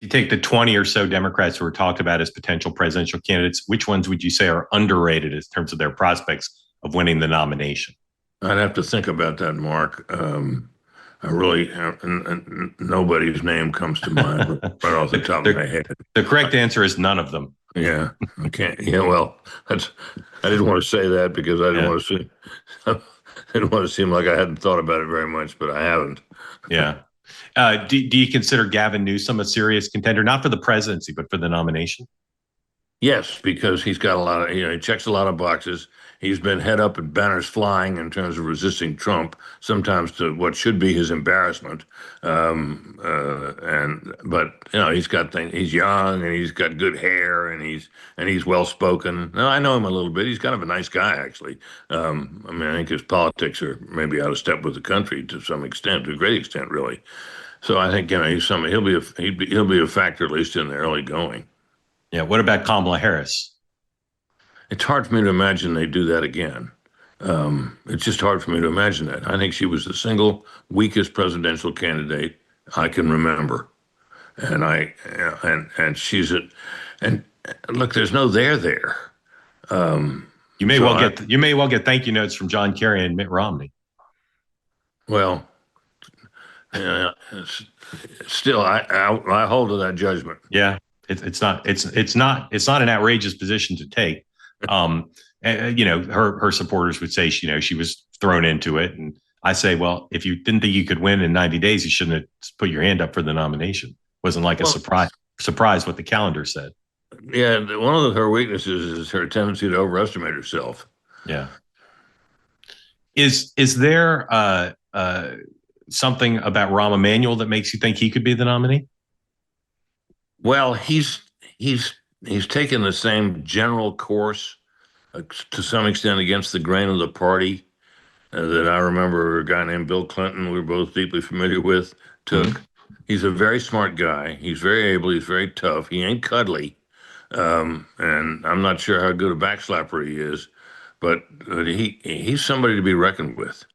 You take the 20 or so Democrats who are talked about as potential presidential candidates. Which ones would you say are underrated in terms of their prospects of winning the nomination? I'd have to think about that, Mark. I really, nobody's name comes to mind right off the the, top of my the, head. the correct answer is none of them. Yeah, I can't. Yeah, well, that's. I didn't want to say that because I didn't Yeah. want to see. I didn't want to seem like I hadn't thought about it very much, but I haven't. Yeah. Do you consider Gavin Newsom a serious contender, not for the presidency, but for the nomination? Yes, because he's got a lot of, he checks a lot of boxes. He's been head up and banners flying in terms of resisting Trump, sometimes to what should be his embarrassment. But he's got things. He's young and he's got good hair and he's well spoken. Now, I know him a little bit. He's kind of a nice guy, actually. I mean, I think his politics are maybe out of step with the country to some extent, to a great extent, really. So I think he's somebody. He'll be a factor at least in the early going. Yeah. What about Kamala Harris? It's hard for me to imagine they do that again. It's just hard for me to imagine that. I think she was the single weakest presidential candidate I can remember, and she's a and look, there's no there there. So You may well get thank you notes from John Kerry and Mitt Romney. well, uh, still, I hold to that judgment. Yeah, it's not an outrageous position to take. Her supporters would say she was thrown into it, and I say, well, if you didn't think you could win in 90 days, you shouldn't have put your hand up for the nomination. It wasn't like a surprise what the calendar said. Yeah, one of her weaknesses is her tendency to overestimate herself. Yeah. Is there something about Rahm Emanuel that makes you think he could be the nominee? Well, he's taken the same general course to some extent against the grain of the party that I remember a guy named Bill Clinton, we were both deeply familiar with, took. Mm-hmm. He's a very smart guy. He's very able. He's very tough. He ain't cuddly. And I'm not sure how good a backslapper he is, but he's somebody to be reckoned with.